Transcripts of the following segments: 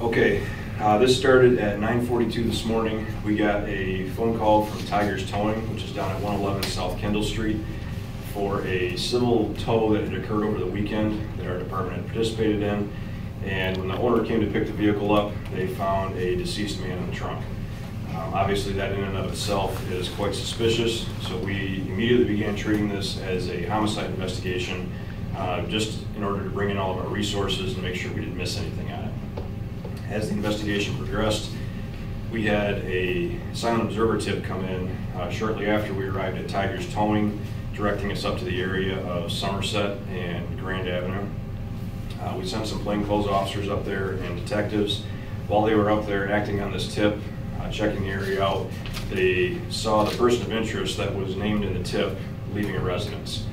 Okay, this started at 9:42 this morning. We got a phone call from Tigers Towing, which is down at 111 South Kendall Street, for a civil tow that had occurred over the weekend that our department had participated in. And when the owner came to pick the vehicle up, they found a deceased man in the trunk. Obviously, that in and of itself is quite suspicious, so we immediately began treating this as a homicide investigation, just in order to bring in all of our resources and make sure we didn't miss anything on it. As the investigation progressed, we had a silent observer tip come in shortly after we arrived at Tigers Towing, directing us up to the area of Somerset and Grand Avenue. We sent some plainclothes officers up there and detectives. While they were up there acting on this tip, checking the area out, they saw the person of interest that was named in the tip leaving a residence.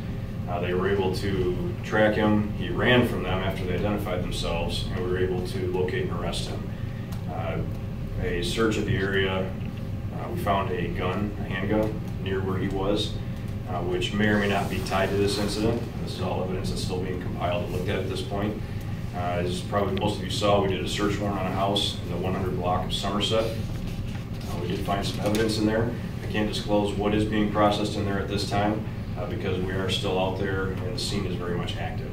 They were able to track him. He ran from them after they identified themselves, and we were able to locate and arrest him. A search of the area, we found a gun, a handgun, near where he was, which may or may not be tied to this incident. This is all evidence that's still being compiled and looked at this point. As probably most of you saw, we did a search warrant on a house in the 100 block of Somerset. We did find some evidence in there. I can't disclose what is being processed in there at this time because we are still out there and the scene is very much active.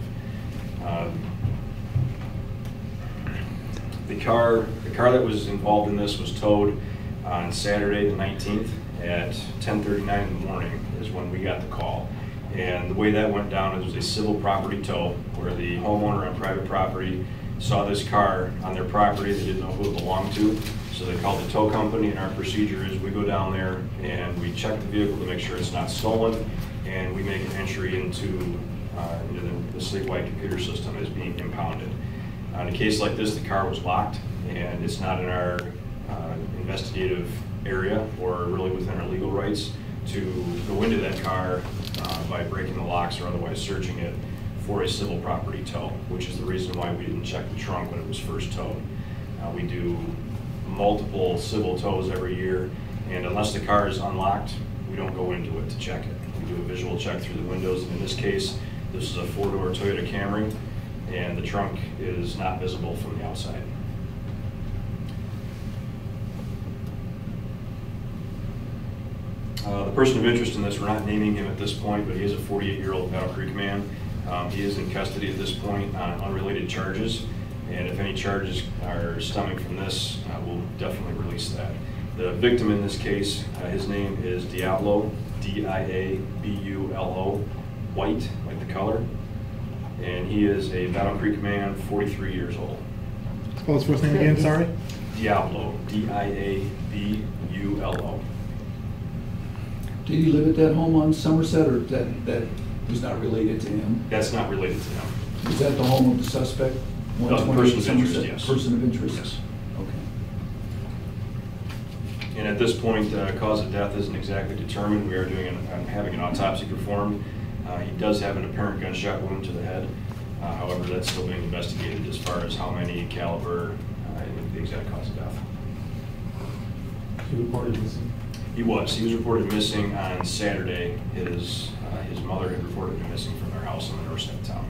The car that was involved in this was towed on Saturday the 19th at 10:39 in the morning is when we got the call. And the way that went down is a civil property tow where the homeowner on private property saw this car on their property. They didn't know who it belonged to, so they called the tow company, and our procedure is we go down there and we check the vehicle to make sure it's not stolen, and we make an entry into the statewide computer system as being impounded. In a case like this, the car was locked, and it's not in our investigative area or really within our legal rights to go into that car by breaking the locks or otherwise searching it for a civil property tow, which is the reason why we didn't check the trunk when it was first towed. We do multiple civil tows every year, and unless the car is unlocked, we don't go into it to check it. We do a visual check through the windows, and in this case, this is a four-door Toyota Camry, and the trunk is not visible from the outside. The person of interest in this, we're not naming him at this point, but he is a 48-year-old Battle Creek man. He is in custody at this point on unrelated charges, and if any charges are stemming from this, we'll definitely release that. The victim in this case, his name is Diablo, D-I-A-B-U-L-O, white, like the color, and he is a Battle Creek man, 43 years old. Spell his first name again, sorry? Diablo, D-I-A-B-U-L-O. Did he live at that home on Somerset, or that was not related to him? That's not related to him. Is that the home of the suspect? No, the person of interest, yes. Person of interest? Yes. Okay. And at this point, cause of death isn't exactly determined. We are having an autopsy performed. He does have an apparent gunshot wound to the head. However, that's still being investigated as far as how many caliber and the exact cause of death. He reported missing? He was reported missing on Saturday. His mother had reported him missing from their house on the north side of town.